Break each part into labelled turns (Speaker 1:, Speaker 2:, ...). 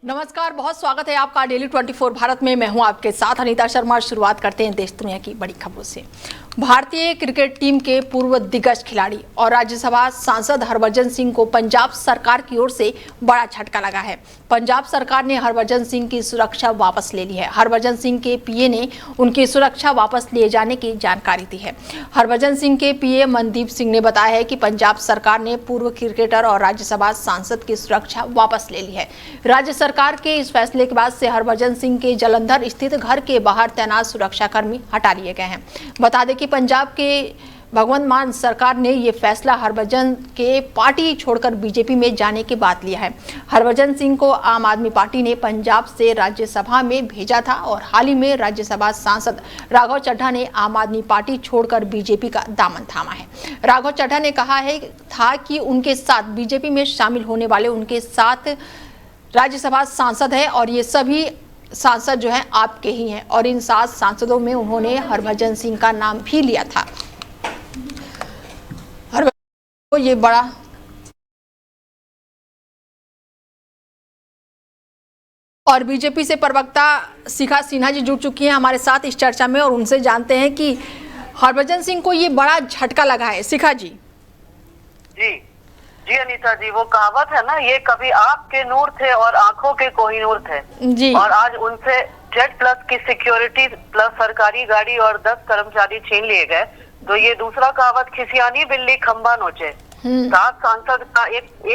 Speaker 1: नमस्कार, बहुत स्वागत है आपका डेली 24 भारत में। मैं हूं आपके साथ अनीता शर्मा। शुरुआत करते हैं देश दुनिया की बड़ी खबरों से। भारतीय क्रिकेट टीम के पूर्व दिग्गज खिलाड़ी और राज्यसभा सांसद हरभजन सिंह को पंजाब सरकार की ओर से बड़ा झटका लगा है। पंजाब सरकार ने हरभजन सिंह की सुरक्षा वापस ले ली है। हरभजन सिंह के पीए ने उनकी सुरक्षा वापस लिए जाने की जानकारी दी है। हरभजन सिंह के पीए मनदीप सिंह ने बताया है कि पंजाब सरकार ने पूर्व क्रिकेटर और राज्यसभा सांसद की सुरक्षा वापस ले ली है। राज्य सरकार के इस फैसले के बाद से हरभजन सिंह के जालंधर स्थित घर के बाहर तैनात सुरक्षाकर्मी हटा लिए गए हैं। बता दें कि पंजाब के भगवंत मान सरकार ने ये फैसला हरभजन के पार्टी छोड़कर बीजेपी में जाने के बाद लिया है। हरभजन सिंह को आम आदमी पार्टी ने पंजाब से राज्यसभा में भेजा था और हाल ही में राज्यसभा सांसद राघव चड्ढा ने आम आदमी पार्टी छोड़कर बीजेपी का दामन थामा है। राघव चड्ढा ने कहा था कि उनके साथ बीजेपी में शामिल होने वाले उनके साथ राज्यसभा सांसद है और ये सभी सांसद जो हैं आपके ही हैं, और इन 7 सांसदों में उन्होंने हरभजन सिंह का नाम भी लिया था। हरभजन को ये बड़ा और बीजेपी से प्रवक्ता शिखा सिन्हा जी जुड़ चुकी हैं हमारे साथ इस चर्चा में, और उनसे जानते हैं कि हरभजन सिंह को ये बड़ा झटका लगा है। शिखा जी।
Speaker 2: जी अनीता जी, वो कहावत है ना, ये कभी आपके नूर थे और आंखों के कोहिनूर थे
Speaker 1: जी।
Speaker 2: और आज उनसे Z+ की सिक्योरिटी प्लस सरकारी गाड़ी और 10 कर्मचारी छीन लिए गए। तो ये दूसरा कहावत, खिसियानी बिल्ली खंबा नोचे। 7 सांसद का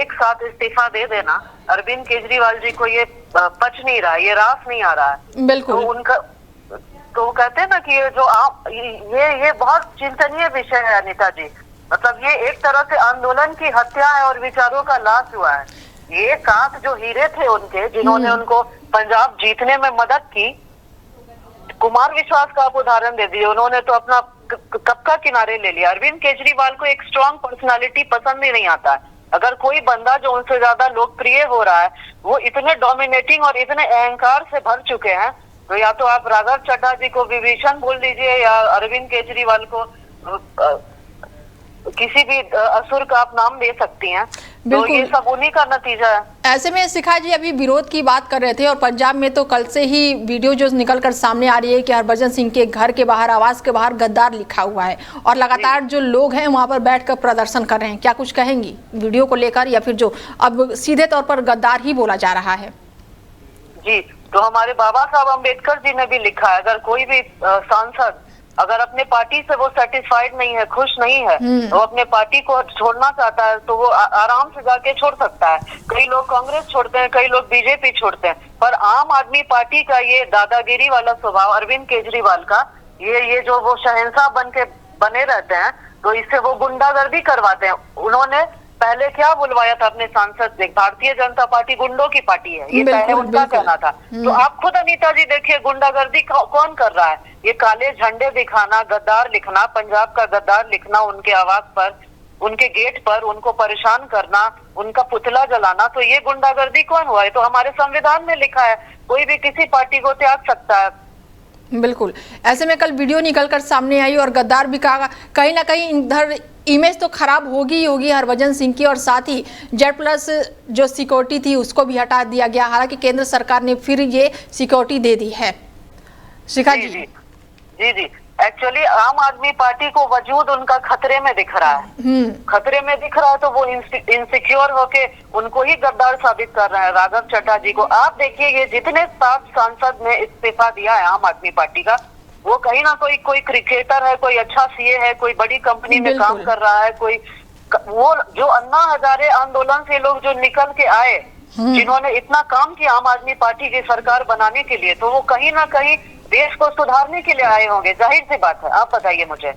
Speaker 2: एक साथ इस्तीफा दे देना अरविंद केजरीवाल जी को ये पच नहीं रहा, ये रास नहीं आ रहा है।
Speaker 1: बिल्कुल।
Speaker 2: तो उनका तो वो कहते हैं ना कि ये जो आप ये बहुत चिंतनीय विषय है अनीता जी। मतलब ये एक तरह से आंदोलन की हत्या है और विचारों का लाश हुआ है। ये 7 जो हीरे थे उनके, जिन्होंने उनको पंजाब जीतने में मदद की, कुमार विश्वास का आप उदाहरण दे दिए, उन्होंने तो अपना कब का किनारे ले लिया। अरविंद केजरीवाल को एक स्ट्रॉन्ग पर्सनालिटी पसंद ही नहीं आता है। अगर कोई बंदा जो उनसे ज्यादा लोकप्रिय हो रहा है वो इतने डोमिनेटिंग और इतने अहंकार से भर चुके हैं, तो या तो आप राघव चड्ढा जी को विभीषण बोल दीजिए या अरविंद केजरीवाल को किसी भी असुर का आप नाम दे सकती हैं। तो ये सब उन्हीं का नतीजा है।
Speaker 1: ऐसे में शिखा जी अभी विरोध की बात कर रहे थे, और पंजाब में तो कल से ही वीडियो जो निकलकर सामने आ रही है कि हरभजन सिंह के घर के बाहर, आवास के बाहर गद्दार लिखा हुआ है, और लगातार जो लोग हैं वहां पर बैठकर प्रदर्शन कर रहे हैं। क्या कुछ कहेंगी वीडियो को लेकर, या फिर जो अब सीधे तौर पर गद्दार ही बोला जा रहा है?
Speaker 2: जी, तो हमारे बाबा साहब अम्बेडकर जी ने भी लिखा है, अगर कोई भी सांसद अगर अपने पार्टी से वो सेटिस्फाइड नहीं है, खुश नहीं है, तो अपने पार्टी को छोड़ना चाहता है तो वो आराम से जाके छोड़ सकता है। कई लोग कांग्रेस छोड़ते हैं, कई लोग बीजेपी छोड़ते हैं, पर आम आदमी पार्टी का ये दादागिरी वाला स्वभाव, अरविंद केजरीवाल का, ये जो वो शहंशाह बने रहते हैं, तो इससे वो गुंडागर्दी करवाते हैं। उन्होंने पहले क्या बुलवाया था अपने सांसद से, भारतीय जनता पार्टी गुंडों की पार्टी है, ये पहले उनका कहना था। तो आप खुद अनीता जी देखिए, गुंडागर्दी कौन कर रहा है? ये काले झंडे दिखाना, गद्दार लिखना, पंजाब का गद्दार लिखना उनके आवास पर, उनके गेट पर, उनको परेशान करना, उनका पुतला जलाना, तो ये गुंडागर्दी कौन हुआ है? तो हमारे संविधान में लिखा है कोई भी किसी पार्टी को त्याग सकता है।
Speaker 1: बिल्कुल। ऐसे में कल वीडियो निकलकर सामने आई और गद्दार भी कहा, कहीं ना कहीं इधर इमेज तो खराब होगी ही होगी हरभजन सिंह की, और साथ ही Z+ जो सिक्योरिटी थी उसको भी हटा दिया गया। हालांकि केंद्र सरकार ने फिर ये सिक्योरिटी दे दी है। शिखा जी।
Speaker 2: जी, एक्चुअली आम आदमी पार्टी को वजूद उनका खतरे में दिख रहा है। खतरे में दिख रहा है तो वो इनसिक्योर होके उनको ही गद्दार साबित कर रहे हैं, राघव चड्ढा जी को। आप देखिए, ये जितने 7 सांसद ने इस्तीफा दिया है आम आदमी पार्टी का, वो कहीं ना कोई क्रिकेटर है, कोई अच्छा सीए है, कोई बड़ी कंपनी में काम कर रहा है, कोई वो जो अन्ना हजारे आंदोलन से लोग जो निकल के आए, जिन्होंने इतना काम किया आम आदमी पार्टी की सरकार बनाने के लिए, तो वो कहीं ना कहीं देश को सुधारने के लिए आए होंगे, जाहिर सी बात है। आप बताइए मुझे।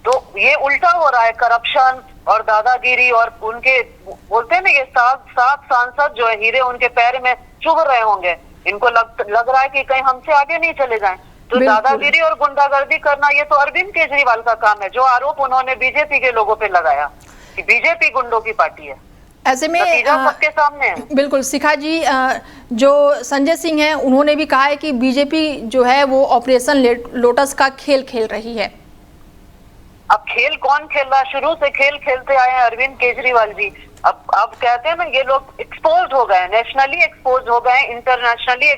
Speaker 2: तो ये उल्टा हो रहा है, करप्शन और दादागिरी, और उनके बोलते हैं ना, ये 7 सांसद जो है हीरे उनके पैर में चुभ रहे होंगे। इनको लग रहा है कि कहीं हमसे आगे नहीं चले जाएं। तो दादागिरी और गुंडागर्दी करना ये तो अरविंद केजरीवाल का काम है, जो आरोप उन्होंने बीजेपी के लोगों पे लगाया कि बीजेपी गुंडों की पार्टी है।
Speaker 1: ऐसे में
Speaker 2: सबके सामने है।
Speaker 1: बिल्कुल शिखा जी, जो संजय सिंह हैं उन्होंने भी कहा है कि बीजेपी जो है वो ऑपरेशन लोटस का खेल खेल रही है।
Speaker 2: अब खेल कौन खेल रहा है? शुरू से खेल खेलते आए हैं अरविंद केजरीवाल जी। अब कहते हैं ना, ये लोग एक्सपोज हो गए, नेशनली एक्सपोज हो गए, इंटरनेशनली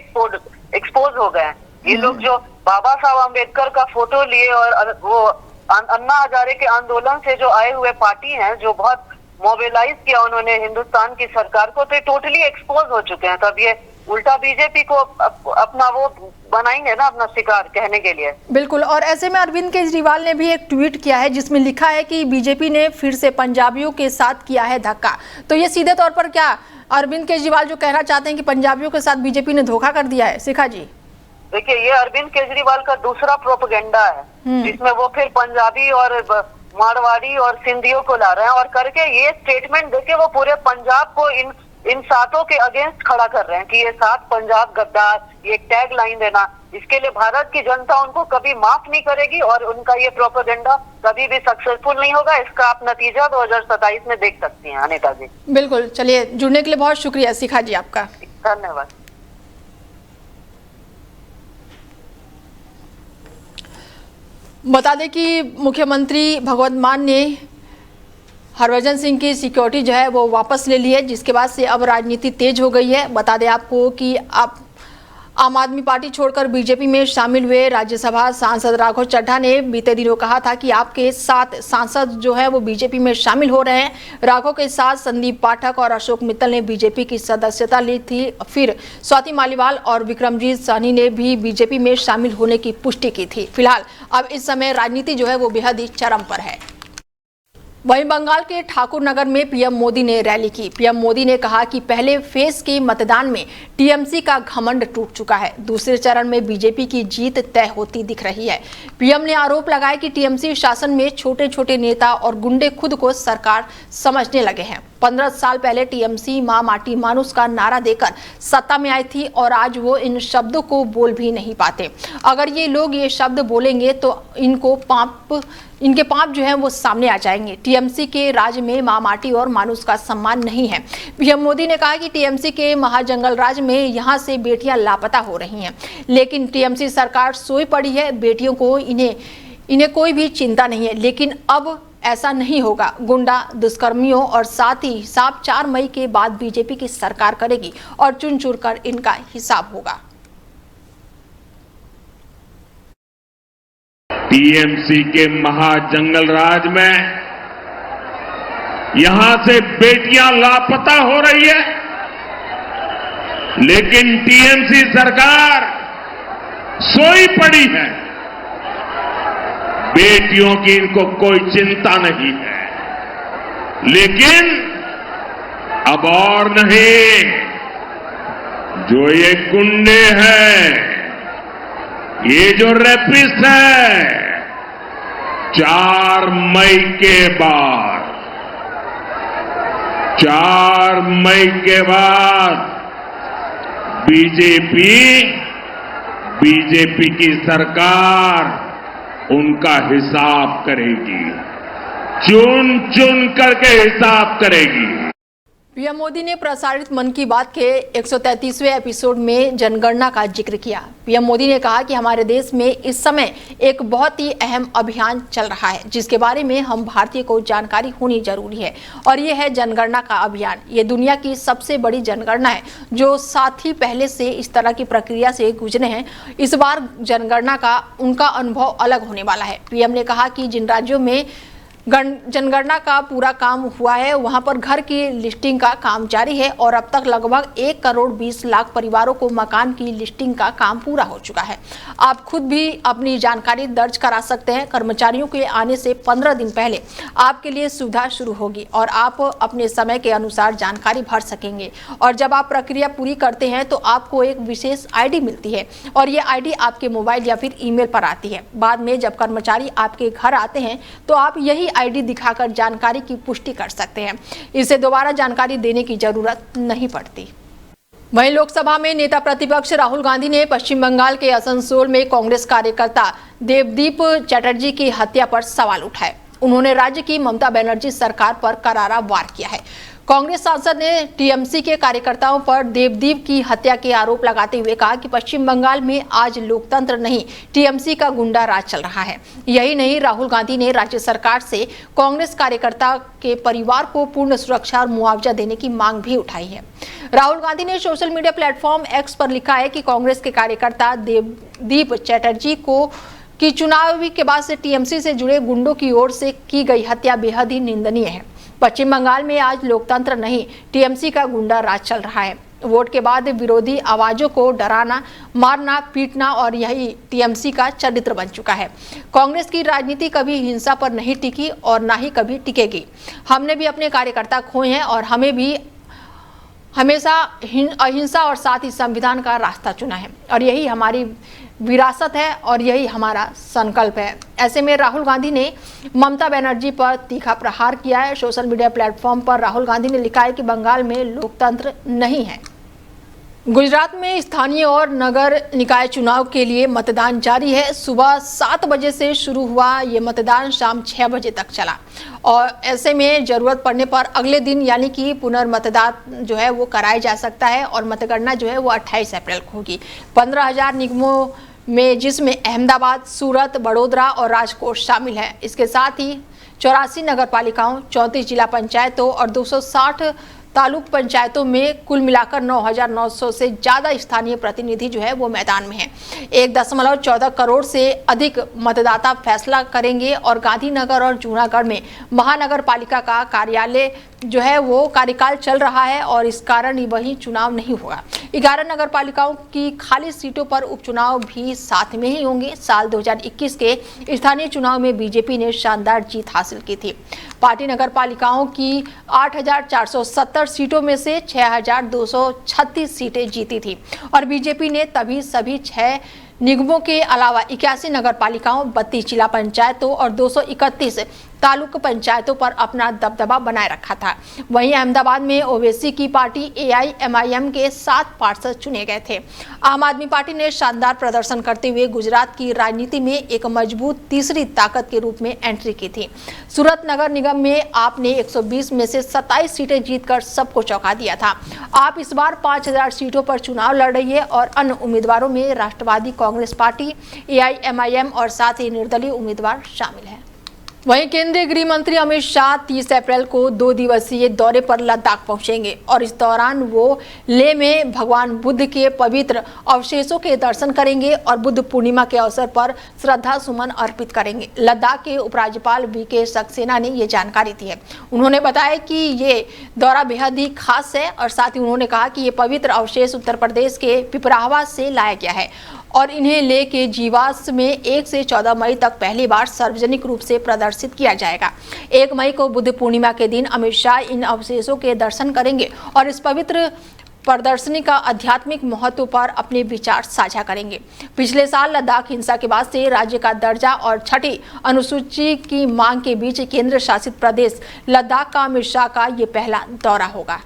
Speaker 2: एक्सपोज हो गए। ये लोग जो बाबा साहब अम्बेडकर का फोटो लिए और वो अन्ना हजारे के आंदोलन से जो आए हुए पार्टी हैं, जो बहुत मोबिलाइज किया उन्होंने हिंदुस्तान की सरकार को, तो टोटली एक्सपोज हो चुके हैं। तब ये उल्टा बीजेपी को अपना वो बनाएंगे ना, अपना शिकार कहने के लिए।
Speaker 1: बिल्कुल। और ऐसे में अरविंद केजरीवाल ने भी एक ट्वीट किया है जिसमें लिखा है कि बीजेपी ने फिर से पंजाबियों के साथ किया है धक्का। तो ये सीधे तौर पर क्या अरविंद केजरीवाल जो कहना चाहते हैं कि पंजाबियों के साथ बीजेपी ने धोखा कर दिया है? शिखा जी,
Speaker 2: देखिए, ये अरविंद केजरीवाल का दूसरा प्रोपेगेंडा है, जिसमें वो फिर पंजाबी और मारवाड़ी और सिंधियों को ला रहे हैं, और करके ये स्टेटमेंट देके वो पूरे पंजाब को इन सातों के अगेंस्ट खड़ा कर रहे हैं कि ये सात पंजाब गद्दार, ये टैग लाइन देना। इसके लिए भारत की जनता उनको कभी माफ नहीं करेगी और उनका ये प्रोपेगेंडा कभी भी सक्सेसफुल नहीं होगा। इसका आप नतीजा 2027 में देख सकती हैं अनिता जी।
Speaker 1: बिल्कुल। चलिए, जुड़ने के लिए बहुत शुक्रिया शिखा जी आपका।
Speaker 2: धन्यवाद।
Speaker 1: बता दें कि मुख्यमंत्री भगवंत मान ने हरभजन सिंह की सिक्योरिटी जो है वो वापस ले ली है, जिसके बाद से अब राजनीति तेज हो गई है। बता दें आपको कि अब आम आदमी पार्टी छोड़कर बीजेपी में शामिल हुए राज्यसभा सांसद राघव चड्ढा ने बीते दिनों कहा था कि आपके 7 सांसद जो है वो बीजेपी में शामिल हो रहे हैं। राघव के साथ संदीप पाठक और अशोक मित्तल ने बीजेपी की सदस्यता ली थी। फिर स्वाति मालीवाल और विक्रमजीत साहनी ने भी बीजेपी में शामिल होने की पुष्टि की थी। फिलहाल अब इस समय राजनीति जो है वो बेहद ही चरम पर है। वहीं बंगाल के ठाकुर नगर में पीएम मोदी ने रैली की। पीएम मोदी ने कहा कि पहले फेज के मतदान में टीएमसी का घमंड टूट चुका है, दूसरे चरण में बीजेपी की जीत तय होती दिख रही है। पीएम ने आरोप लगाया कि टीएमसी शासन में छोटे छोटे नेता और गुंडे खुद को सरकार समझने लगे हैं। 15 साल पहले टीएमसी मां माटी मानुस का नारा देकर सत्ता में आई थी और आज वो इन शब्दों को बोल भी नहीं पाते। अगर ये लोग ये शब्द बोलेंगे तो इनके पाप जो है वो सामने आ जाएंगे। टीएमसी के राज में मां माटी और मानुस का सम्मान नहीं है। पीएम मोदी ने कहा कि टीएमसी के महाजंगल राज में यहां से बेटियां लापता हो रही हैं, लेकिन टीएमसी सरकार सोई पड़ी है। बेटियों को इन्हें कोई भी चिंता नहीं है, लेकिन अब ऐसा नहीं होगा। गुंडा दुष्कर्मियों और साथ ही 4 मई के बाद बीजेपी की सरकार करेगी और चुन चुन कर इनका हिसाब होगा।
Speaker 3: टीएमसी के महाजंगल राज में यहां से बेटियां लापता हो रही है, लेकिन टीएमसी सरकार सोई पड़ी है। बेटियों की इनको कोई चिंता नहीं है, लेकिन अब और नहीं, जो ये गुंडे हैं, ये जो रेपिस्ट है, 4 मई के बाद बीजेपी की सरकार उनका हिसाब करेगी, चुन चुन करके हिसाब करेगी।
Speaker 1: पीएम मोदी ने प्रसारित मन की बात के 133वें एपिसोड में जनगणना का जिक्र किया। पीएम मोदी ने कहा कि हमारे देश में इस समय एक बहुत ही अहम अभियान चल रहा है, जिसके बारे में हम भारतीय को जानकारी होनी जरूरी है, और ये है जनगणना का अभियान। ये दुनिया की सबसे बड़ी जनगणना है, जो साथ ही पहले से इस तरह की प्रक्रिया से गुजरे हैं। इस बार जनगणना का उनका अनुभव अलग होने वाला है। पीएम ने कहा कि जिन राज्यों में जनगणना का पूरा काम हुआ है, वहां पर घर की लिस्टिंग का काम जारी है और अब तक लगभग 1 करोड़ 20 लाख परिवारों को मकान की लिस्टिंग का काम पूरा हो चुका है। आप खुद भी अपनी जानकारी दर्ज करा सकते हैं। कर्मचारियों के आने से 15 दिन पहले आपके लिए सुविधा शुरू होगी और आप अपने समय के अनुसार जानकारी भर सकेंगे। और जब आप प्रक्रिया पूरी करते हैं तो आपको एक विशेष ID मिलती है और ये ID आपके मोबाइल या फिर ईमेल पर आती है। बाद में जब कर्मचारी आपके घर आते हैं तो आप यही ID दिखाकर जानकारी की पुष्टि कर सकते हैं। इसे दोबारा जानकारी देने की जरूरत नहीं पड़ती। वहीं लोकसभा में नेता प्रतिपक्ष राहुल गांधी ने पश्चिम बंगाल के आसनसोल में कांग्रेस कार्यकर्ता देवदीप चटर्जी की हत्या पर सवाल उठाए। उन्होंने राज्य की ममता बनर्जी सरकार पर करारा वार किया है। कांग्रेस सांसद ने टीएमसी के कार्यकर्ताओं पर देवदीप की हत्या के आरोप लगाते हुए कहा कि पश्चिम बंगाल में आज लोकतंत्र नहीं, टीएमसी का गुंडा राज चल रहा है। यही नहीं, राहुल गांधी ने राज्य सरकार से कांग्रेस कार्यकर्ता के परिवार को पूर्ण सुरक्षा और मुआवजा देने की मांग भी उठाई है। राहुल गांधी ने सोशल मीडिया प्लेटफॉर्म एक्स पर लिखा है कि कांग्रेस के कार्यकर्ता देवदीप चटर्जी की चुनाव के बाद से टीएमसी से जुड़े गुंडों की ओर से की गई हत्या बेहद ही निंदनीय है। पश्चिम बंगाल में आज लोकतंत्र नहीं, टीएमसी का गुंडा राज चल रहा है। वोट के बाद विरोधी आवाजों को डराना, मारना, पीटना और यही टीएमसी का चरित्र बन चुका है। कांग्रेस की राजनीति कभी हिंसा पर नहीं टिकी और ना ही कभी टिकेगी। हमने भी अपने कार्यकर्ता खोए हैं और हमें भी हमेशा अहिंसा और साथ ही संविधान का रास्ता चुना है और यही हमारी विरासत है और यही हमारा संकल्प है। ऐसे में राहुल गांधी ने ममता बनर्जी पर तीखा प्रहार किया है। सोशल मीडिया प्लेटफॉर्म पर राहुल गांधी ने लिखा है कि बंगाल में लोकतंत्र नहीं है। गुजरात में स्थानीय और नगर निकाय चुनाव के लिए मतदान जारी है। सुबह 7 बजे से शुरू हुआ ये मतदान शाम 6 बजे तक चला और ऐसे में जरूरत पड़ने पर अगले दिन यानी कि पुनर्मतदान जो है वो कराया जा सकता है और मतगणना जो है वो 28 अप्रैल को होगी। 15,000 निगमों में जिसमें अहमदाबाद, सूरत, बड़ोदरा और राजकोट शामिल है। इसके साथ ही 84 नगर पालिकाओं, 34 जिला पंचायतों और 260 तालुक पंचायतों में कुल मिलाकर 9,900 से ज्यादा स्थानीय प्रतिनिधि जो है वो मैदान में हैं। 1.14 करोड़ से अधिक मतदाता फैसला करेंगे और गांधीनगर और जूनागढ़ में महानगर पालिका का कार्यालय जो है वो कार्यकाल चल रहा है और इस कारण वही चुनाव नहीं होगा। 11 नगर पालिकाओं की खाली सीटों पर उपचुनाव भी साथ में ही होंगे। साल 2021 के स्थानीय चुनाव में बीजेपी ने शानदार जीत हासिल की थी। पार्टी नगर पालिकाओं की 8,470 सीटों में से 6,236 सीटें जीती थी और बीजेपी ने तभी सभी 6 निगमों के अलावा 81 नगर पालिकाओं, 32 जिला पंचायतों और 231 तालुक पंचायतों पर अपना दबदबा बनाए रखा था। वहीं अहमदाबाद में ओवैसी की पार्टी AIMIM के 7 पार्षद चुने गए थे। आम आदमी पार्टी ने शानदार प्रदर्शन करते हुए गुजरात की राजनीति में एक मजबूत तीसरी ताकत के रूप में एंट्री की थी। सूरत नगर निगम में आप ने 120 में से 27 सीटें जीतकर सबको चौंका दिया था। आप इस बार 5,000 सीटों पर चुनाव लड़ रही है और अन्य उम्मीदवारों में राष्ट्रवादी कांग्रेस पार्टी, AIMIM और साथ ही निर्दलीय उम्मीदवार शामिल हैं। वहीं केंद्रीय गृह मंत्री अमित शाह 30 अप्रैल को 2 दिवसीय दौरे पर लद्दाख पहुंचेंगे और इस दौरान वो लेह में भगवान बुद्ध के पवित्र अवशेषों के दर्शन करेंगे और बुद्ध पूर्णिमा के अवसर पर श्रद्धा सुमन अर्पित करेंगे। लद्दाख के उपराज्यपाल VK सक्सेना ने ये जानकारी दी है। उन्होंने बताया कि ये दौरा बेहद ही खास है और साथ ही उन्होंने कहा कि ये पवित्र अवशेष उत्तर प्रदेश के पिपरावा से लाया गया है और इन्हें लेह के जीवास में 1 से 14 मई तक पहली बार सार्वजनिक रूप से प्रदर्शित किया जाएगा। 1 मई को बुद्ध पूर्णिमा के दिन अमित शाह इन अवशेषों के दर्शन करेंगे और इस पवित्र प्रदर्शनी का आध्यात्मिक महत्व पर अपने विचार साझा करेंगे। पिछले साल लद्दाख हिंसा के बाद से राज्य का दर्जा और 6ठी अनुसूची की मांग के बीच केंद्र शासित प्रदेश लद्दाख का अमित शाह का ये पहला दौरा होगा।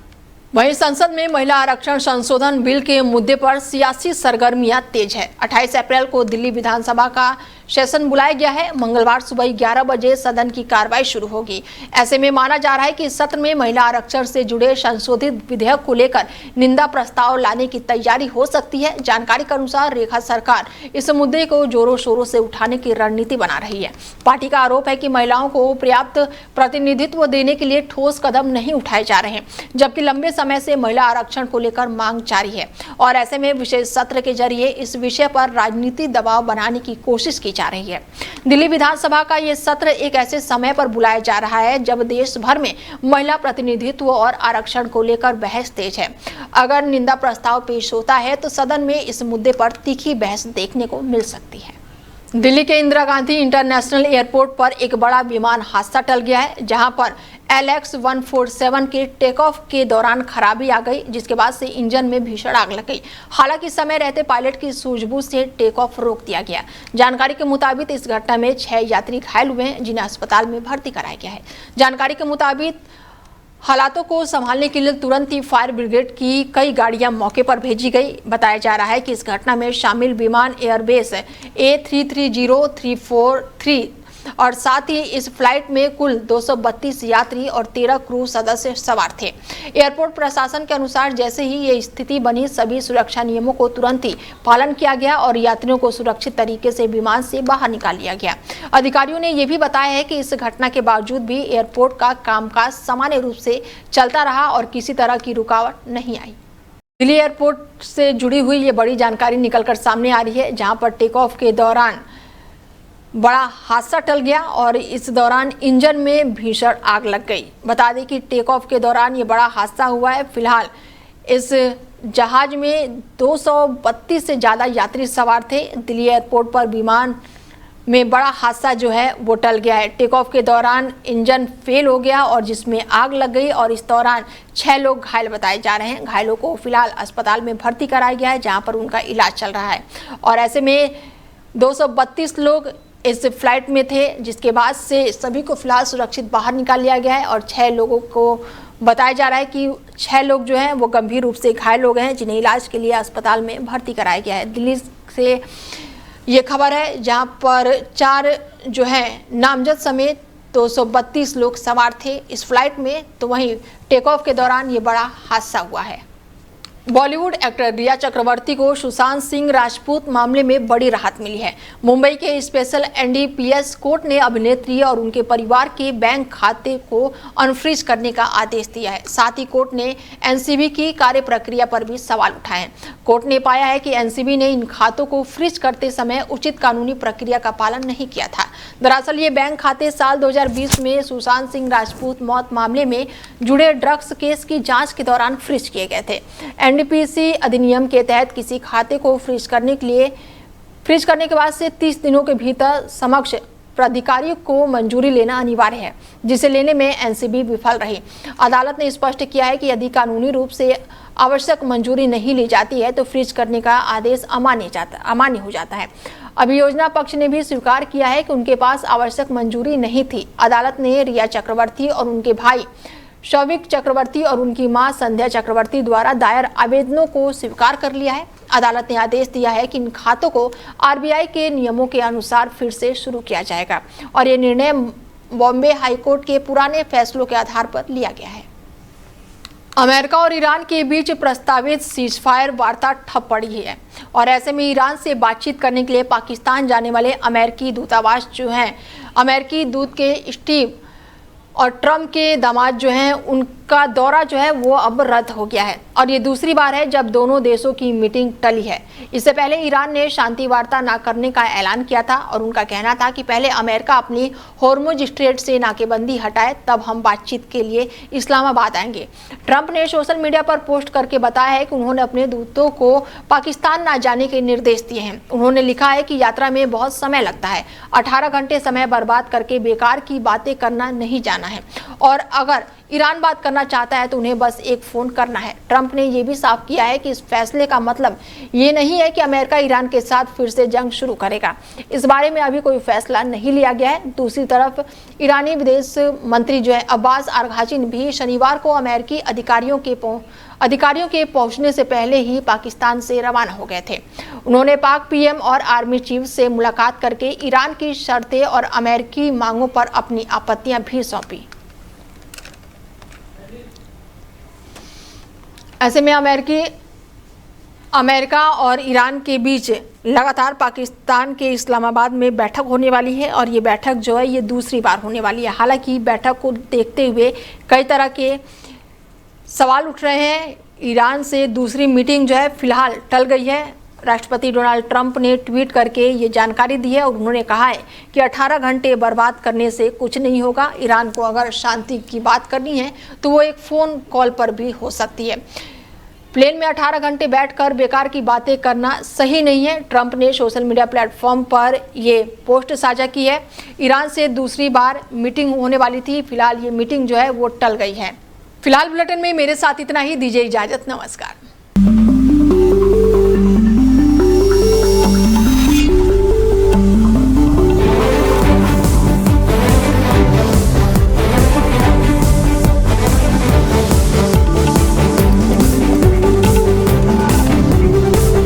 Speaker 1: वहीं संसद में महिला आरक्षण संशोधन बिल के मुद्दे पर सियासी सरगर्मियां तेज है। 28 अप्रैल को दिल्ली विधानसभा का सेशन बुलाया गया है। मंगलवार सुबह 11 बजे सदन की कार्रवाई शुरू होगी। ऐसे में माना जा रहा है कि इस सत्र में महिला आरक्षण से जुड़े संशोधित विधेयक को लेकर निंदा प्रस्ताव लाने की तैयारी हो सकती है। जानकारी के अनुसार रेखा सरकार इस मुद्दे को जोरों शोरों से उठाने की रणनीति बना रही है। पार्टी का आरोप है कि महिलाओं को पर्याप्त प्रतिनिधित्व देने के लिए ठोस कदम नहीं उठाए जा रहे हैं, जबकि लंबे समय से महिला आरक्षण को लेकर मांग जारी है और ऐसे में विशेष सत्र के जरिए इस विषय पर राजनीतिक दबाव बनाने की कोशिश की जा रही है। दिल्ली विधानसभा का यह सत्र एक ऐसे समय पर बुलाया जा रहा है जब देश भर में महिला प्रतिनिधित्व और आरक्षण को लेकर बहस तेज है। अगर निंदा प्रस्ताव पेश होता है तो सदन में इस मुद्दे पर तीखी बहस देखने को मिल सकती है। दिल्ली के इंदिरा गांधी इंटरनेशनल एयरपोर्ट पर एक बड़ा विमान हादसा टल गया है, जहां पर LX-147 के टेक ऑफ के दौरान खराबी आ गई, जिसके बाद से इंजन में भीषण आग लग गई। हालांकि समय रहते पायलट की सूझबूझ से टेक ऑफ रोक दिया गया। जानकारी के मुताबिक इस घटना में 6 यात्री घायल हुए हैं, जिन्हें अस्पताल में भर्ती कराया गया है। जानकारी के मुताबिक हालातों को संभालने के लिए तुरंत ही फायर ब्रिगेड की कई गाड़ियां मौके पर भेजी गई। बताया जा रहा है कि इस घटना में शामिल विमान एयरबेस A330-343 और साथ ही इस फ्लाइट में कुल 232 यात्री और 13 क्रू सदस्य सवार थे। एयरपोर्ट प्रशासन के अनुसार जैसे ही ये स्थिति बनी, सभी सुरक्षा नियमों को तुरंत ही पालन किया गया और यात्रियों को सुरक्षित तरीके से विमान से बाहर निकाल लिया गया। अधिकारियों ने यह भी बताया है कि इस घटना के बावजूद भी एयरपोर्ट का कामकाज सामान्य रूप से चलता रहा और किसी तरह की रुकावट नहीं आई। दिल्ली एयरपोर्ट से जुड़ी हुई ये बड़ी जानकारी निकलकर सामने आ रही है, जहां पर टेक ऑफ के दौरान बड़ा हादसा टल गया और इस दौरान इंजन में भीषण आग लग गई। बता दें कि टेक ऑफ के दौरान ये बड़ा हादसा हुआ है। फिलहाल इस जहाज में 232 से ज़्यादा यात्री सवार थे। दिल्ली एयरपोर्ट पर विमान में बड़ा हादसा जो है वो टल गया है। टेक ऑफ के दौरान इंजन फेल हो गया और जिसमें आग लग गई और इस दौरान 6 लोग घायल बताए जा रहे हैं। घायलों को फिलहाल अस्पताल में भर्ती कराया गया है, जहां पर उनका इलाज चल रहा है। और ऐसे में 232 लोग इस फ्लाइट में थे, जिसके बाद से सभी को फिलहाल सुरक्षित बाहर निकाल लिया गया है और 6 लोगों को बताया जा रहा है कि 6 लोग जो हैं वो गंभीर रूप से घायल हो गए हैं, जिन्हें इलाज के लिए अस्पताल में भर्ती कराया गया है। दिल्ली से ये खबर है, जहां पर 4 जो है नामजद समेत 232 लोग सवार थे इस फ्लाइट में। तो वहीं टेक ऑफ के दौरान ये बड़ा हादसा हुआ है। बॉलीवुड एक्टर रिया चक्रवर्ती को सुशांत सिंह राजपूत मामले में बड़ी राहत मिली है। मुंबई के स्पेशल एनडीपीएस कोर्ट ने अभिनेत्री और उनके परिवार के बैंक खाते को अनफ्रीज करने का आदेश दिया है। साथ ही कोर्ट ने एनसीबी की कार्य प्रक्रिया पर भी सवाल उठाए हैं। कोर्ट ने पाया है कि एनसीबी ने इन खातों को फ्रीज करते समय उचित कानूनी प्रक्रिया का पालन नहीं किया था। दरअसल ये बैंक खाते साल 2020 में सुशांत सिंह राजपूत मौत मामले में जुड़े ड्रग्स केस की जाँच के दौरान फ्रीज किए गए थे। एनडीपीसी अधिनियम के तहत किसी खाते को फ्रीज करने के बाद से 30 दिनों के भीतर समक्ष प्राधिकारी को मंजूरी लेना अनिवार्य है, जिसे लेने में एनसीबी विफल रही। अदालत ने स्पष्ट किया है कि यदि कानूनी रूप से आवश्यक मंजूरी नहीं ली जाती है तो फ्रीज करने का आदेश अमान्य हो जाता है। अभियोजन पक्ष ने भी स्वीकार किया है कि उनके पास आवश्यक मंजूरी नहीं थी। अदालत ने रिया चक्रवर्ती और उनके भाई शौविक चक्रवर्ती और उनकी मां संध्या चक्रवर्ती द्वारा दायर आवेदनों को स्वीकार कर लिया है। अदालत ने आदेश दिया है कि इन खातों को आरबीआई के नियमों के अनुसार फिर से शुरू किया जाएगा और ये निर्णय बॉम्बे हाईकोर्ट के पुराने फैसलों के आधार पर लिया गया है। अमेरिका और ईरान के बीच प्रस्तावित सीजफायर वार्ता ठप पड़ी है और ऐसे में ईरान से बातचीत करने के लिए पाकिस्तान जाने वाले अमेरिकी दूतावास जो हैं, अमेरिकी दूत के स्टीव और ट्रम्प के दामाद जो हैं, उनका दौरा जो है वो अब रद्द हो गया है और ये दूसरी बार है जब दोनों देशों की मीटिंग टली है। इससे पहले ईरान ने शांति वार्ता न करने का ऐलान किया था और उनका कहना था कि पहले अमेरिका अपनी हॉर्मुज स्ट्रेट से नाकेबंदी हटाए, तब हम बातचीत के लिए इस्लामाबाद आएंगे। ट्रम्प ने सोशल मीडिया पर पोस्ट करके बताया है कि उन्होंने अपने दूतों को पाकिस्तान न जाने के निर्देश दिए हैं। उन्होंने लिखा है कि यात्रा में बहुत समय लगता है, 18 घंटे समय बर्बाद करके बेकार की बातें करना नहीं जाना है और अगर ईरान बात करना चाहता है तो उन्हें बस एक फोन करना है। ट्रंप ने यह भी साफ किया है कि इस फैसले का मतलब ये नहीं है कि अमेरिका ईरान के साथ फिर से जंग शुरू करेगा। इस बारे में अभी कोई फैसला नहीं लिया गया है। दूसरी तरफ ईरानी विदेश मंत्री जो है अब्बास अरघाची भी शनिवार को अमेरिकी अधिकारियों के पहुंचने से पहले ही पाकिस्तान से रवाना हो गए थे। उन्होंने पाक पीएम और आर्मी चीफ से मुलाकात करके ईरान की शर्तें और अमेरिकी मांगों पर अपनी आपत्तियां भी सौंपी। ऐसे में अमेरिका और ईरान के बीच लगातार पाकिस्तान के इस्लामाबाद में बैठक होने वाली है और ये बैठक जो है ये दूसरी बार होने वाली है। हालांकि बैठक को देखते हुए कई तरह के सवाल उठ रहे हैं। ईरान से दूसरी मीटिंग जो है फिलहाल टल गई है। राष्ट्रपति डोनाल्ड ट्रंप ने ट्वीट करके ये जानकारी दी है और उन्होंने कहा है कि 18 घंटे बर्बाद करने से कुछ नहीं होगा। ईरान को अगर शांति की बात करनी है तो वो एक फ़ोन कॉल पर भी हो सकती है। प्लेन में 18 घंटे बैठकर बेकार की बातें करना सही नहीं है। ट्रंप ने सोशल मीडिया प्लेटफॉर्म पर ये पोस्ट साझा की है। ईरान से दूसरी बार मीटिंग होने वाली थी, फिलहाल ये मीटिंग जो है वो टल गई है। फिलहाल बुलेटिन में मेरे साथ इतना ही। दीजिए इजाजत, नमस्कार।